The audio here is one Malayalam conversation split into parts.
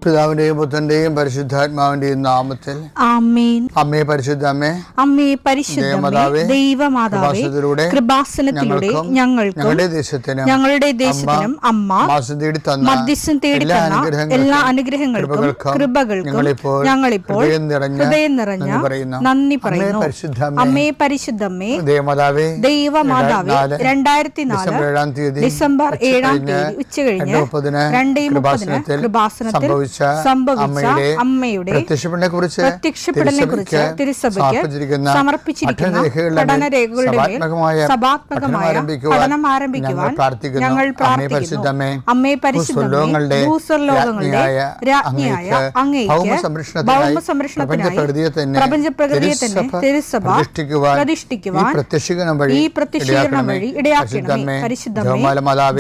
പിതാവിന്റെയും പുത്രന്റെയും പരിശുദ്ധാത്മാവിന്റെയും നാമത്തിൽ ആമേൻ. അമ്മേ പരിശുദ്ധ അമ്മേ, അമ്മേ പരിശുദ്ധ ദൈവമാതാവേ, കൃപാസനത്തിലൂടെ ഞങ്ങളുടെ ദേശത്തിനും അമ്മ മധ്യസ്ഥം തേടി തന്ന എല്ലാ അനുഗ്രഹങ്ങൾക്കും കൃപകൾക്കും ഞങ്ങളിപ്പോൾ ഹൃദയം നിറഞ്ഞ നന്ദി പറയുന്നു. അമ്മേ പരിശുദ്ധമ്മേ, ദൈവമാതാവേ, 2004 ഡിസംബർ 7 ഉച്ചകഴിഞ്ഞ് 2:30 കൃപാസനത്തിൽ സംഭവിച്ച അമ്മയുടെ പ്രത്യക്ഷപ്പെടലിനെക്കുറിച്ച് തിരുസഭയ്ക്ക് സമർപ്പിച്ചിരിക്കുന്ന പഠനരേഖകളുടെ മേൽ സഭാത്മകമായ പഠനം ആരംഭിക്കുവാൻ ഞങ്ങൾ പ്രാർത്ഥിക്കുന്നു. അമ്മേ പരിശുദ്ധമേ, ഭൂസ്വർലോകങ്ങളുടെ രാജ്ഞിയായ അങ്ങേയ്ക്ക് ഭൗമസംരക്ഷണത്തിനായി പ്രപഞ്ചപ്രകൃതിയെ തന്നെ തിരുസഭ പ്രതിഷ്ഠിക്കുവാൻ ഈ പ്രത്യക്ഷീകരണം വഴി ഇടയാക്കണമേ. പരിശുദ്ധമേ,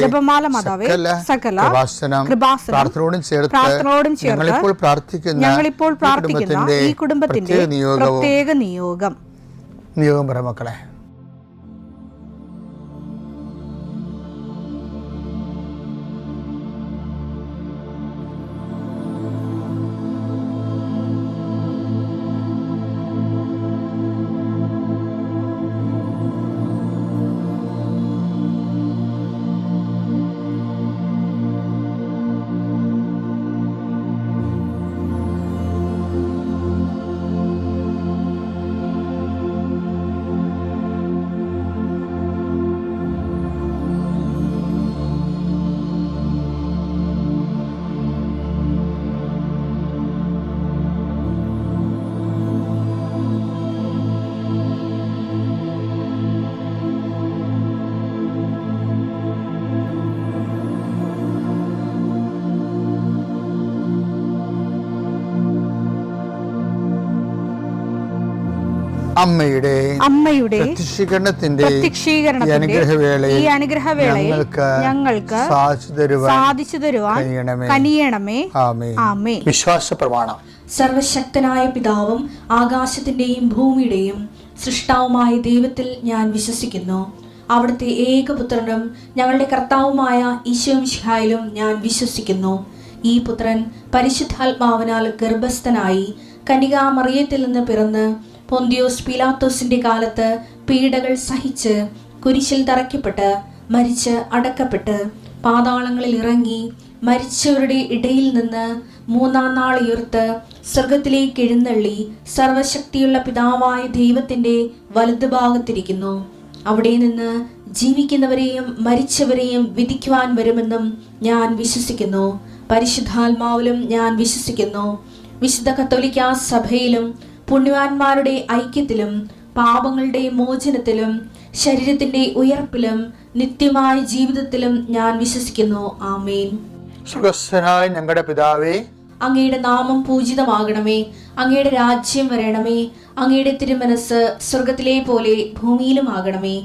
ജപമാല മാതാവേ, സകല കൃപാസനം പ്രാർത്ഥനയോടും ചേർത്ത് ഞങ്ങളിപ്പോൾ പ്രാർത്ഥിക്കുന്ന ഈ കുടുംബത്തിന്റെ പ്രത്യേക നിയോഗം പറ മക്കളെ. അമ്മയുടെ പ്രത്യക്ഷീകരണത്തിന്റെ ഈ അനുഗ്രഹവേളയിൽ ഞങ്ങൾക്ക് സാധിച്ചു തരുവാൻ കനിയണമേ. ആമേൻ. വിശ്വാസ പ്രമാണം. സർവശക്തനായ പിതാവും ആകാശത്തിന്റെയും ഭൂമിയുടെയും സൃഷ്ടാവുമായ ദൈവത്തിൽ ഞാൻ വിശ്വസിക്കുന്നു. അവിടുത്തെ ഏകപുത്രനും ഞങ്ങളുടെ കർത്താവുമായ ഈശോമിശിഹായിലും ഞാൻ വിശ്വസിക്കുന്നു. ഈ പുത്രൻ പരിശുദ്ധാത്മാവിനാൽ ഗർഭസ്ഥനായി കന്യകാമറിയത്തിൽ നിന്ന് പിറന്ന് പൊന്തിയോസ് പീലാത്തോസിന്റെ കാലത്ത് പീഡകൾ സഹിച്ച് കുരിശിൽ തറയ്ക്കപ്പെട്ട് മരിച്ച് അടക്കപ്പെട്ട് പാതാളങ്ങളിൽ ഇറങ്ങി മരിച്ചവരുടെ ഇടയിൽ നിന്ന് 3-ാം നാൾ ഉയർത്ത് സ്വർഗത്തിലേക്ക് എഴുന്നള്ളി സർവശക്തിയുള്ള പിതാവായ ദൈവത്തിന്റെ വലതുഭാഗത്തിരിക്കുന്നു. അവിടെ നിന്ന് ജീവിക്കുന്നവരെയും മരിച്ചവരെയും വിധിക്കുവാൻ വരുമെന്നും ഞാൻ വിശ്വസിക്കുന്നു. പരിശുദ്ധാത്മാവിലും ഞാൻ വിശ്വസിക്കുന്നു. വിശുദ്ധ കത്തോലിക്കാ സഭയിലും പുണ്യവാന്മാരുടെ ഐക്യത്തിലും പാപങ്ങളുടെ മോചനത്തിലും ശരീരത്തിന്റെ ഉയർപ്പിലും നിത്യമായ ജീവിതത്തിലും ഞാൻ വിശ്വസിക്കുന്നു. ആമേൻ. സ്വർഗ്ഗസ്ഥനായ ഞങ്ങളുടെ പിതാവേ, അങ്ങയുടെ നാമം പൂജിതമാകണമേ. അങ്ങയുടെ രാജ്യം വരണമേ. അങ്ങയുടെ തിരുമനസ് സ്വർഗത്തിലെ പോലെ ഭൂമിയിലും ആകണമേ.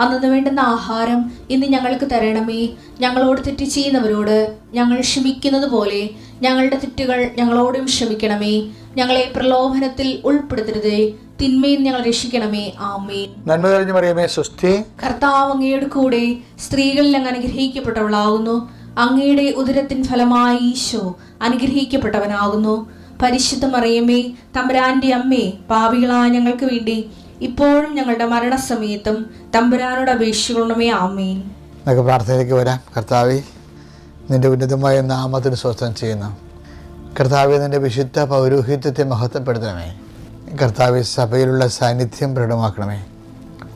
അന്നു വേണ്ടുന്ന ആഹാരം ഇന്ന് ഞങ്ങൾക്ക് തരണമേ. ഞങ്ങളോട് തെറ്റ് ചെയ്യുന്നവരോട് ഞങ്ങൾ ക്ഷമിക്കുന്നത് പോലെ ഞങ്ങളുടെ തെറ്റുകൾ ഞങ്ങളോടും ക്ഷമിക്കണമേ. ഞങ്ങളെ പ്രലോഭനത്തിൽ ഉൾപ്പെടുത്തരുതേ, തിന്മയിൽ ഞങ്ങൾ രക്ഷിക്കണമേ. ആമേൻ. നന്മ നിറഞ്ഞ മറിയമേ, സ്വസ്തി. കർത്താവ് അങ്ങയുടെ കൂടെ സ്ത്രീകളിൽ അങ്ങ് അനുഗ്രഹിക്കപ്പെട്ടവളാകുന്നു. അങ്ങയുടെ ഉദരത്തിൻ ഫലമായി ഈശോ അനുഗ്രഹിക്കപ്പെട്ടവനാകുന്നു. പരിശുദ്ധ മറിയമേ, തമ്പുരാന്റെ അമ്മേ, പാപികളായ ഞങ്ങൾക്ക് വേണ്ടി ഇപ്പോഴും ഞങ്ങളുടെ മരണസമയത്തും തമ്പുരാനോട് അപേക്ഷിക്കണമേ. ആമേൻ. നമുക്ക് പ്രാർത്ഥനയിലേക്ക് വരാം. കർത്താവേ, നിന്റെ ഉന്നതമായ നാമത്തിന് സ്വസ്ഥം ചെയ്യുന്നു. കർത്താവേ, നിന്റെ വിശുദ്ധ പൗരോഹിത്യത്തെ മഹത്വപ്പെടുത്തണമേ. കർത്താവേ, സഭയിലുള്ള സാന്നിധ്യം പ്രകടമാക്കണമേ.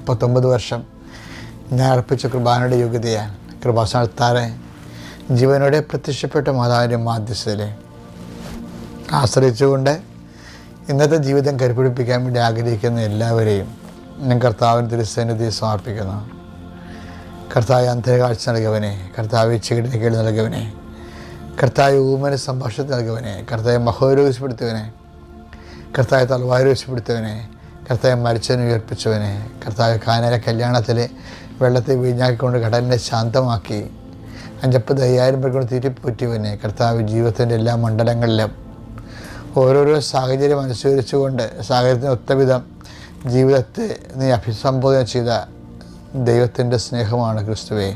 19 വർഷം ഞാൻ അർപ്പിച്ച കൃപാനയുടെ യോഗ്യതയാൽ കൃപാസനത്താറെ ജീവനോടെ പ്രത്യക്ഷപ്പെട്ട മാതാവിൻ്റെ മാധ്യസ്ഥതയിൽ ആശ്രയിച്ചുകൊണ്ട് ഇന്നത്തെ ജീവിതം കരുപിടിപ്പിക്കാൻ വേണ്ടി ആഗ്രഹിക്കുന്ന എല്ലാവരെയും ഞാൻ കർത്താവിന് തിരുസന്നിധിയിൽ സമർപ്പിക്കുന്നു. കർത്താവ് അന്തരകാഴ്ച നൽകിയവനെ, കർത്താവ് ചെകിടിന് കേട് നൽകിയവനെ, കർത്താവ് ഊമന് സംഭാഷണത്തിൽ നൽകിയവനെ, കർത്താവ് മഹോരോഗിച്ചപ്പെടുത്തിയവനെ, കർത്താവ് തലവാരോഗിച്ചപ്പെടുത്തിയവനെ, കർത്താവ് മരിച്ചവനെ ഉയർപ്പിച്ചവനെ, കർത്താവ് കാനര കല്യാണത്തിൽ വെള്ളത്തെ വീഞ്ഞാക്കിക്കൊണ്ട് കടലിനെ ശാന്തമാക്കി 50,000 പേർ കൊണ്ട് തീറ്റിപ്പൂറ്റിയവനെ, കർത്താവ് ജീവിതത്തിൻ്റെ എല്ലാ മണ്ഡലങ്ങളിലും ഓരോരോ സാഹചര്യം അനുസരിച്ചുകൊണ്ട് സാഹചര്യത്തിന് ഒത്തവിധം ജീവിതത്തെ നീ അഭിസംബോധന ചെയ്ത ദൈവത്തിൻ്റെ സ്നേഹമാണ് ക്രിസ്തുവേ.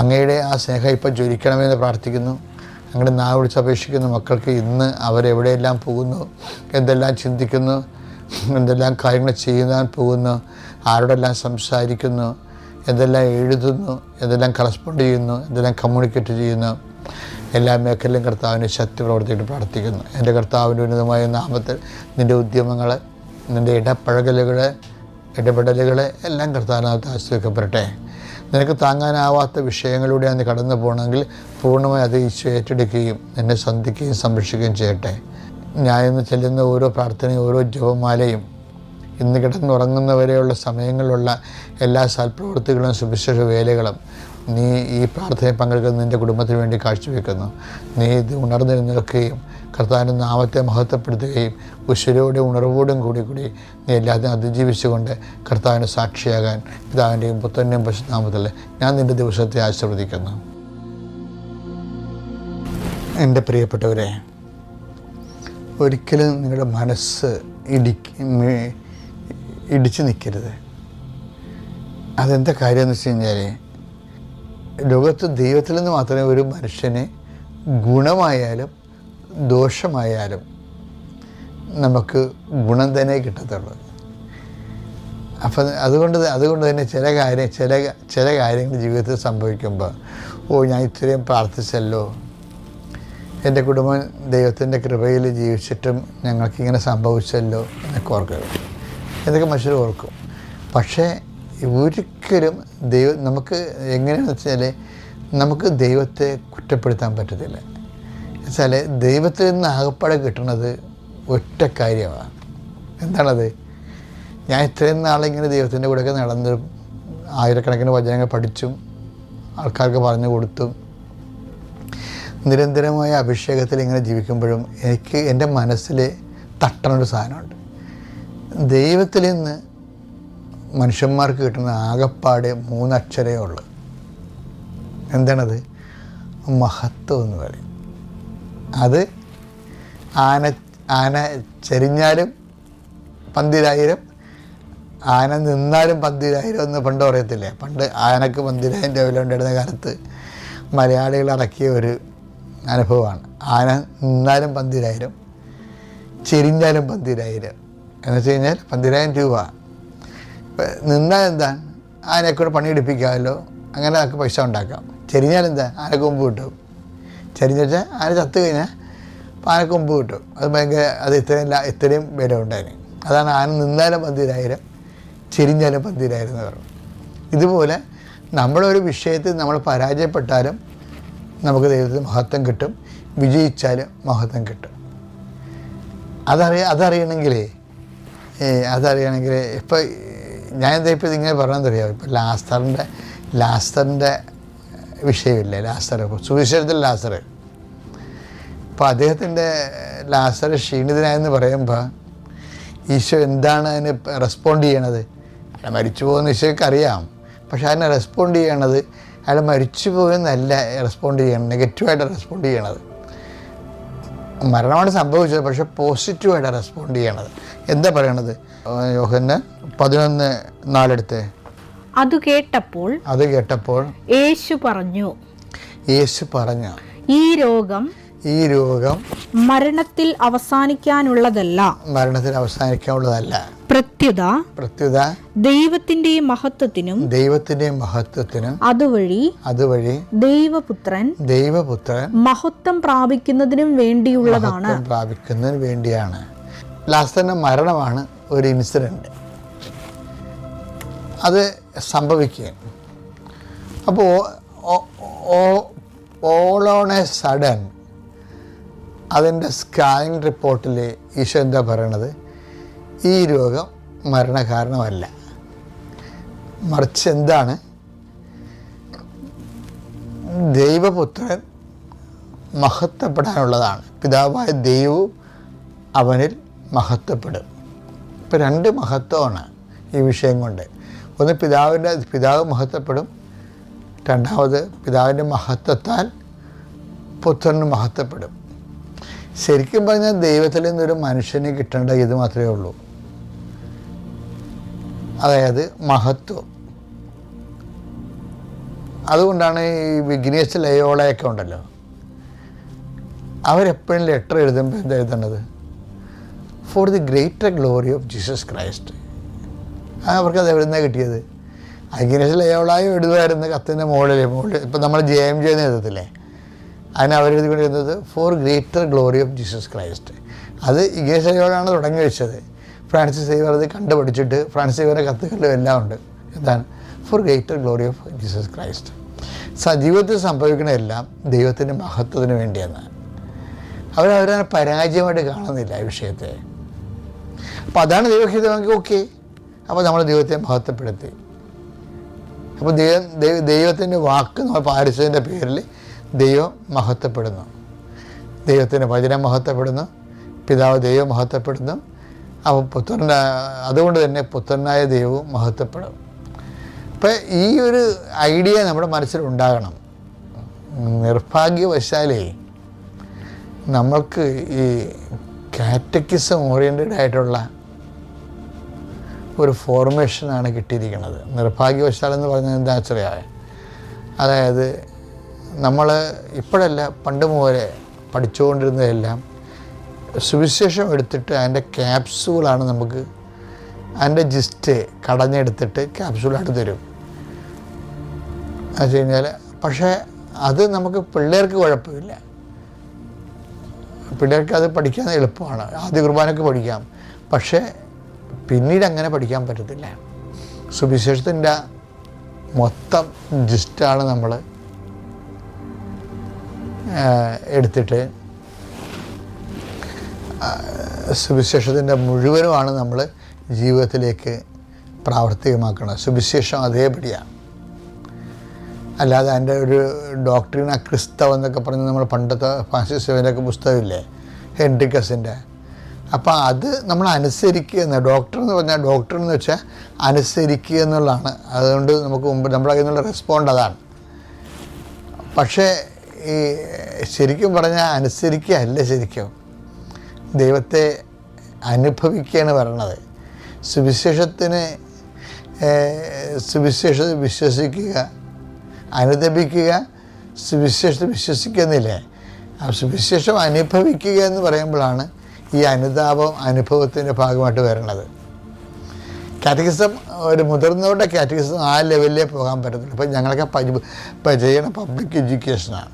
അങ്ങയുടെ ആ സ്നേഹം ഇപ്പോൾ ജ്വലിക്കണമെന്ന് പ്രാർത്ഥിക്കുന്നു. അങ്ങനെ നാവ് വിളിച്ച് അപേക്ഷിക്കുന്ന മക്കൾക്ക് ഇന്ന് അവരെവിടെയെല്ലാം പോകുന്നു, എന്തെല്ലാം ചിന്തിക്കുന്നു, എന്തെല്ലാം കാര്യങ്ങൾ ചെയ്യുവാൻ പോകുന്നു, ആരോടെല്ലാം സംസാരിക്കുന്നു, എന്തെല്ലാം എഴുതുന്നു, എന്തെല്ലാം കറസ്പോണ്ട് ചെയ്യുന്നു, എന്തെല്ലാം കമ്മ്യൂണിക്കേറ്റ് ചെയ്യുന്നു, എല്ലാ മേഖലയിലും കർത്താവിൻ്റെ ശക്തി പ്രവർത്തിയിട്ട് പ്രാർത്ഥിക്കുന്നു. എൻ്റെ കർത്താവിൻ്റെ ഉന്നതമായ നാമത്തിൽ നിൻ്റെ ഉദ്യമങ്ങൾ, നിൻ്റെ ഇടപെടലുകൾ എല്ലാം കർത്താവിനകത്ത് ആശ്രയിക്കപ്പെടട്ടെ. നിനക്ക് താങ്ങാനാവാത്ത വിഷയങ്ങളിലൂടെ നീ കടന്നു പോകണമെങ്കിൽ പൂർണ്ണമായി അത് ഈശോ ഏറ്റെടുക്കുകയും നിന്നെ സന്ധിക്കുകയും സംരക്ഷിക്കുകയും ചെയ്യട്ടെ. ഞാൻ ഇന്ന് ചെല്ലുന്ന ഓരോ പ്രാർത്ഥനയും ഓരോ ജപമാലയും ഇന്ന് കിടന്നുറങ്ങുന്നവരെയുള്ള സമയങ്ങളിലുള്ള എല്ലാ സൽപ്രവൃത്തികളും സുവിശേഷ വേലകളും നീ ഈ പ്രാർത്ഥനയിൽ പങ്കെടുക്കുന്ന നിൻ്റെ കുടുംബത്തിന് വേണ്ടി കാഴ്ചവെക്കുന്നു. നീ ഇത് ഉണർന്നിരുന്നിരിക്കുകയും കർത്താവിൻ്റെ നാമത്തെ മഹത്വപ്പെടുത്തുകയും ഉശിരോടും ഉണർവോടും കൂടി നീ എല്ലാത്തിനും അതിജീവിച്ചുകൊണ്ട് കർത്താവിൻ്റെ സാക്ഷിയാകാൻ പിതാവിൻ്റെയും പുത്രൻ്റെയും പരിശുദ്ധനാമത്തിൽ ഞാൻ നിൻ്റെ ദിവസത്തെ ആശീർവദിക്കുന്നു. എൻ്റെ പ്രിയപ്പെട്ടവരെ, ഒരിക്കലും നിങ്ങളുടെ മനസ്സ് ഇടിച്ചു നിൽക്കരുത്. അതെന്താ കാര്യമെന്ന് വെച്ച് കഴിഞ്ഞാൽ, ലോകത്ത് ദൈവത്തിൽ നിന്ന് മാത്രമേ ഒരു മനുഷ്യന് ഗുണമായാലും ദോഷമായാലും നമുക്ക് ഗുണം തന്നെ കിട്ടത്തുള്ളൂ. അപ്പം അതുകൊണ്ട് തന്നെ ചില കാര്യങ്ങൾ ജീവിതത്തിൽ സംഭവിക്കുമ്പോൾ ഞാൻ ഇത്രയും പ്രാർത്ഥിച്ചല്ലോ, എൻ്റെ കുടുംബം ദൈവത്തിൻ്റെ കൃപയിൽ ജീവിച്ചിട്ടും ഞങ്ങൾക്കിങ്ങനെ സംഭവിച്ചല്ലോ എന്നൊക്കെ ഓർക്കരുത്. എന്നൊക്കെ മനുഷ്യർ ഓർക്കും. പക്ഷേ ഒരിക്കലും നമുക്ക് എങ്ങനെയാണെന്ന് വെച്ചാൽ നമുക്ക് ദൈവത്തെ കുറ്റപ്പെടുത്താൻ പറ്റത്തില്ല. വെച്ചാൽ ദൈവത്തിൽ നിന്ന് ആകപ്പാടെ കിട്ടുന്നത് ഒറ്റ കാര്യമാണ്. എന്താണത്? ഞാൻ ഇത്രയും നാളിങ്ങനെ ദൈവത്തിൻ്റെ കൂടെയൊക്കെ നടന്ന് ആയിരക്കണക്കിന് വചനങ്ങൾ പഠിച്ചും ആൾക്കാർക്ക് പറഞ്ഞു കൊടുത്തും നിരന്തരമായ അഭിഷേകത്തിൽ ഇങ്ങനെ ജീവിക്കുമ്പോഴും എനിക്ക് എൻ്റെ മനസ്സിൽ തട്ടണൊരു സാധനമുണ്ട്. ദൈവത്തിൽ നിന്ന് മനുഷ്യന്മാർക്ക് കിട്ടുന്ന ആകപ്പാട് 3 അക്ഷരമേ ഉള്ളൂ. എന്താണത്? മഹത്വം എന്ന് പറയും. അത് ആന ചരിഞ്ഞാലും 10,000, ആന നിന്നാലും 10,000 എന്ന് പണ്ട് പറയത്തില്ലേ? പണ്ട് ആനക്ക് 10,000 വില ഉണ്ടായിരുന്ന കാലത്ത് മലയാളികൾ ഇറക്കിയ ഒരു അനുഭവമാണ്. ആന നിന്നാലും 10,000, ചെരിഞ്ഞാലും 10,000 എന്ന് വെച്ച് കഴിഞ്ഞാൽ 10,000 രൂപ. നിന്നാൽ എന്താ? ആനയെക്കൂടെ പണിയെടുപ്പിക്കാമല്ലോ, അങ്ങനെ നമുക്ക് പൈസ ഉണ്ടാക്കാം. ചെരിഞ്ഞാൽ എന്താ? ആനക്ക് കൊമ്പ് കിട്ടും. ചെരിഞ്ഞ് വെച്ചാൽ ആന ചത്തു കഴിഞ്ഞാൽ ആനക്ക് കൊമ്പ് കിട്ടും. അത് ഇത്രയും വില ഉണ്ടായിരുന്നു. അതാണ് ആന നിന്നാലും 10,000, ചെരിഞ്ഞാലും 10,000 എന്ന് പറഞ്ഞു. ഇതുപോലെ നമ്മളൊരു വിഷയത്തിൽ നമ്മൾ പരാജയപ്പെട്ടാലും നമുക്ക് ദൈവത്തിന് മഹത്വം കിട്ടും, വിജയിച്ചാലും മഹത്വം കിട്ടും. അതറിയണമെങ്കിൽ ഇപ്പോൾ ഞാനെന്താ ഇങ്ങനെ പറഞ്ഞാൽ അറിയാം. ഇപ്പോൾ ലാസറിൻ്റെ വിഷയമില്ലേ? ലാസർ, സുവിശേഷത്തിൽ ലാസർ. അപ്പോൾ അദ്ദേഹത്തിൻ്റെ ലാസർ ക്ഷീണിതനായെന്ന് പറയുമ്പോൾ ഈശോ എന്താണ് അതിന് റെസ്പോണ്ട് ചെയ്യണത്? അയാൾ മരിച്ചു പോകുന്ന ഈശോയ്ക്ക് അറിയാം. പക്ഷെ അതിനെ റെസ്പോണ്ട് ചെയ്യണത് അയാൾ മരിച്ചു പോകുന്നല്ല റെസ്പോണ്ട് ചെയ്യണം, നെഗറ്റീവായിട്ട് റെസ്പോണ്ട് ചെയ്യണത്. മരണമാണ് സംഭവിച്ചത്, പക്ഷെ പോസിറ്റീവായിട്ട് റെസ്പോണ്ട് ചെയ്യണത്. എന്താ പറയണത്? യോഹന്നാൻ 11:4 അത് കേട്ടപ്പോൾ യേശു പറഞ്ഞു, ഈ രോഗം മരണത്തിൽ അവസാനിക്കാനുള്ളതല്ല, പ്രത്യുത ദൈവത്തിന്റെ മഹത്വത്തിനും അതുവഴി ദൈവപുത്രൻ മഹത്വം പ്രാപിക്കുന്നതിനും വേണ്ടിയാണ്. ലാസറിന്റെ മരണമാണ് ഒരു ഇൻസിഡന്റ്. അത് സംഭവിക്കുകയും അപ്പോൾ ഓൾ ഓൺ എ സഡൻ അതിൻ്റെ സ്കാനിങ് റിപ്പോർട്ടിൽ ഈശോ എന്താ പറയണത്? ഈ രോഗം മരണകാരണമല്ല, മറിച്ച് എന്താണ്? ദൈവപുത്രൻ മഹത്വപ്പെടാനുള്ളതാണ്. പിതാവായ ദൈവവും അവനിൽ മഹത്വപ്പെടും. ഇപ്പം 2 മഹത്വമാണ് ഈ വിഷയം കൊണ്ട്. ഒന്ന് പിതാവ് മഹത്വപ്പെടും, രണ്ടാമത് പിതാവിൻ്റെ മഹത്വത്താൽ പുത്രന് മഹത്വപ്പെടും. ശരിക്കും പറഞ്ഞാൽ ദൈവത്തിൽ നിന്നൊരു മനുഷ്യന് കിട്ടേണ്ട ഇത് മാത്രമേ ഉള്ളൂ, അതായത് മഹത്വം. അതുകൊണ്ടാണ് ഈ വിഗ്നേസ് ലയോളയൊക്കെ ഉണ്ടല്ലോ, അവരെപ്പോഴും ലെറ്റർ എഴുതുമ്പോൾ എന്താ എഴുതേണ്ടത്? For the greater glory of Jesus Christ. അവർക്കത് എവിടെ നിന്നാണ് കിട്ടിയത്? അഗ്നേസ് ലയോളായോ എഴുതുമായിരുന്ന കത്തിൻ്റെ മുകളിൽ ഇപ്പം നമ്മൾ JMJ എന്ന് എഴുതത്തില്ലേ, അതിന് അവരെഴുതിക്കൊണ്ടിരുന്നത് for greater glory of Jesus Christ. അത് ഇഗ്നേസ് ലയോളാണ് തുടങ്ങി വെച്ചത്. ഫ്രാൻസിസ് സേവർ അത് കണ്ടുപഠിച്ചിട്ട് ഫ്രാൻസിസ് സേവറിൻ്റെ കത്തുകളിലും എല്ലാം ഉണ്ട്. എന്താണ്? For greater glory of Jesus Christ. ജീവിതത്തിൽ സംഭവിക്കണതെല്ലാം ദൈവത്തിൻ്റെ മഹത്വത്തിന് വേണ്ടിയെന്ന്. അവരവരെ പരാജയമായിട്ട് കാണുന്നില്ല ഈ വിഷയത്തെ. അപ്പോൾ അതാണ് ദൈവഹിതമെങ്കിൽ ഓക്കെ, അപ്പോൾ നമ്മൾ ദൈവത്തെ മഹത്വപ്പെടുത്തി. അപ്പോൾ ദൈവത്തിൻ്റെ വാക്ക് നമ്മൾ പാലിച്ചതിൻ്റെ പേരിൽ ദൈവം മഹത്വപ്പെടുന്നു. ദൈവത്തിൻ്റെ വചനം മഹത്വപ്പെടുന്നു, പിതാവ് ദൈവം മഹത്വപ്പെടുന്നു. അപ്പോൾ അതുകൊണ്ട് തന്നെ പുത്രനായ ദൈവവും മഹത്വപ്പെടും. അപ്പം ഈ ഒരു ഐഡിയ നമ്മുടെ മനസ്സിലുണ്ടാകണം. നിർഭാഗ്യവശാലേ നമ്മൾക്ക് ഈ കാറ്റക്കിസം ഓറിയൻറ്റഡ് ആയിട്ടുള്ള ഒരു ഫോർമേഷനാണ് കിട്ടിയിരിക്കുന്നത്. നിർഭാഗ്യവശാലെന്ന് പറഞ്ഞാൽ എന്താ വെച്ചാൽ, അതായത് നമ്മൾ ഇപ്പോഴല്ല പണ്ട് മുതലേ പഠിച്ചുകൊണ്ടിരുന്നതെല്ലാം സുവിശേഷം എടുത്തിട്ട് അതിൻ്റെ ക്യാപ്സൂളാണ് നമുക്ക്, അതിൻ്റെ ജിസ്റ്റ് കടഞ്ഞെടുത്തിട്ട് ക്യാപ്സൂളായിട്ട് തരും. അത് കഴിഞ്ഞാൽ പക്ഷേ അത് നമുക്ക് പിള്ളേർക്ക് കുഴപ്പമില്ല. പിള്ളേർക്ക് അത് പഠിക്കാൻ എളുപ്പമാണ്, ആദ്യ കുർബാനയ്ക്ക് പഠിക്കാം. പക്ഷേ പിന്നീട് അങ്ങനെ പഠിക്കാൻ പറ്റത്തില്ല. സുവിശേഷത്തിൻ്റെ മൊത്തം ജിസ്റ്റാണ് നമ്മൾ എടുത്തിട്ട്, സുവിശേഷത്തിൻ്റെ മുഴുവനുമാണ് നമ്മൾ ജീവിതത്തിലേക്ക് പ്രാവർത്തികമാക്കണം. സുവിശേഷം അതേപടിയാണ്. അല്ലാതെ അതിൻ്റെ ഒരു ഡോക്ട്രിന ക്രിസ്തവ് എന്നൊക്കെ പറഞ്ഞ് നമ്മൾ പണ്ടത്തെ ഫ്രാൻസിസ് സേവ്യറിൻ്റെയൊക്കെ പുസ്തകമില്ലേ, ഹെൻറിക്കസിൻ്റെ. അപ്പോൾ അത് നമ്മൾ അനുസരിക്കുക എന്ന്, ഡോക്ടർ എന്ന് പറഞ്ഞാൽ ഡോക്ടർ എന്ന് വെച്ചാൽ അനുസരിക്കുക എന്നുള്ളതാണ്. അതുകൊണ്ട് നമുക്ക് മുമ്പ് നമ്മുടെ കയ്യിൽ നിന്നുള്ള റെസ്പോണ്ട് അതാണ്. പക്ഷേ ഈ ശരിക്കും പറഞ്ഞാൽ അനുസരിക്കുകയല്ല, ശരിക്കും ദൈവത്തെ അനുഭവിക്കുകയാണ് പറയണത്. സുവിശേഷത്തെ വിശ്വസിക്കുക, അനുദപിക്കുക, സുവിശേഷത്തെ വിശ്വസിക്കുന്നില്ലേ. ആ സുവിശേഷം അനുഭവിക്കുക എന്ന് പറയുമ്പോഴാണ് ഈ അനുതാപം അനുഭവത്തിൻ്റെ ഭാഗമായിട്ട് വരുന്നത്. കാറ്റഗിസം ഒരു മുതിർന്നവരുടെ കാറ്റഗിസം ആ ലെവലിലേ പോകാൻ പറ്റത്തുള്ളൂ. ഇപ്പം ഞങ്ങളൊക്കെ ചെയ്യണ പബ്ലിക് എഡ്യൂക്കേഷനാണ്.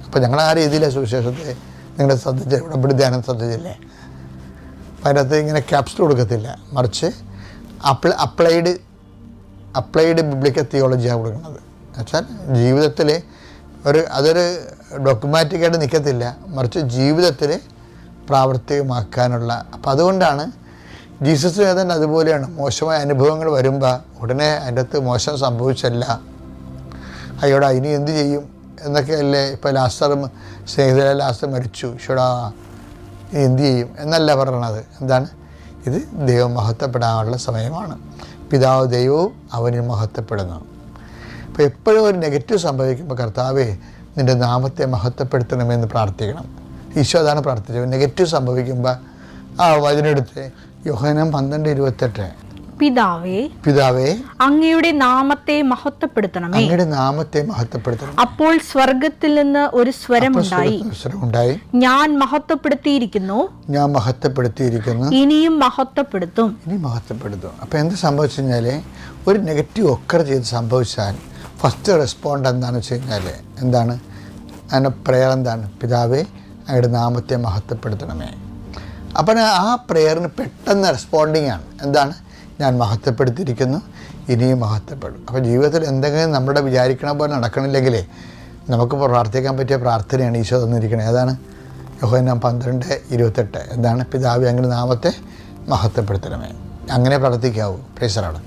അപ്പോൾ ഞങ്ങൾ ആ രീതിയിലെ സുവിശേഷത്തെ നിങ്ങളുടെ ശ്രദ്ധിച്ച ഉടമ്പടി ധ്യാനം ശ്രദ്ധിച്ചില്ലേ, അതിനകത്ത് ഇങ്ങനെ ക്യാപ്സൂൾ കൊടുക്കത്തില്ല, മറിച്ച് അപ്ലൈഡ് ബിബ്ലിക്കൽ തിയോളജിയാണ് കൊടുക്കുന്നത്. എന്നുവെച്ചാൽ ജീവിതത്തിൽ അതൊരു ഡോക്യുമാറ്റിക്കായിട്ട് നിൽക്കത്തില്ല, മറിച്ച് ജീവിതത്തിൽ പ്രാവർത്തികമാക്കാനുള്ള. അപ്പോൾ അതുകൊണ്ടാണ് ജീസസ് ഏതാണ്ട് അതുപോലെയാണ്. മോശമായ അനുഭവങ്ങൾ വരുമ്പോൾ ഉടനെ അതിൻ്റെ അകത്ത് മോശം സംഭവിച്ചല്ല, അയ്യോടാ ഇനി എന്ത് ചെയ്യും എന്നൊക്കെയല്ലേ. ഇപ്പോൾ സ്നേഹിതരെ ലാസ്റ്റർ മരിച്ചു, ഈശോടാ ഇനി എന്ത് ചെയ്യും എന്നല്ല പറയണത്. എന്താണ് ഇത്? ദൈവം മഹത്വപ്പെടാനുള്ള സമയമാണ്. പിതാവ് ദൈവവും അവനിൽ മഹത്വപ്പെടുന്നു. അപ്പോൾ എപ്പോഴും ഒരു നെഗറ്റീവ് സംഭവിക്കുമ്പോൾ കർത്താവേ നിൻ്റെ നാമത്തെ മഹത്വപ്പെടുത്തണമെന്ന് പ്രാർത്ഥിക്കണം. ഈശോ അതാണ് പ്രാർത്ഥിച്ചത്. നെഗറ്റീവ് സംഭവിക്കുമ്പോൾ ആ വചനെടുത്ത് യോഹന്നാൻ 12:28, പിതാവേ അങ്ങയുടെ നാമത്തെ മഹത്വപ്പെടുത്തണമേ, അങ്ങയുടെ നാമത്തെ മഹത്വപ്പെടുത്തണം. അപ്പോൾ സ്വർഗത്തിൽ നിന്ന് ഒരു സ്വരമുണ്ടായി, ഞാൻ മഹത്വപ്പെടുത്തിയിരിക്കുന്നു, ഇനിയും മഹത്വപ്പെടുത്തും. അപ്പോൾ എന്ത് സംഭവിച്ചു കഴിഞ്ഞാൽ, ഒരു നെഗറ്റീവ് ഒക്കർ ചെയ്ത് സംഭവിച്ചാൽ ഫസ്റ്റ് റെസ്പോണ്ട് എന്താണെന്ന് വെച്ച് കഴിഞ്ഞാൽ എന്താണ് അതിൻ്റെ പ്രെയർ? എന്താണ്? പിതാവേ അങ്ങയുടെ നാമത്തെ മഹത്വപ്പെടുത്തണമേ. അപ്പോൾ ആ പ്രെയറിന് പെട്ടെന്ന് റെസ്പോണ്ടിങ് ആണ്. എന്താണ്? ഞാൻ മഹത്വപ്പെടുത്തിയിരിക്കുന്നു, ഇനിയും മഹത്വപ്പെടും. അപ്പോൾ ജീവിതത്തിൽ എന്തെങ്കിലും നമ്മുടെ വിചാരിക്കണ പോലെ നടക്കണില്ലെങ്കിലേ നമുക്ക് പ്രാർത്ഥിക്കാൻ പറ്റിയ പ്രാർത്ഥനയാണ് ഈശോ തന്നിരിക്കുന്നത്. ഏതാണ്? യോഹന്നാൻ 12:28. എന്താണ്? പിതാവേ അങ്ങയുടെ നാമത്തെ മഹത്വപ്പെടുത്തണമേ. അങ്ങനെ പ്രാർത്ഥിക്കാവൂ. Praise the Lord.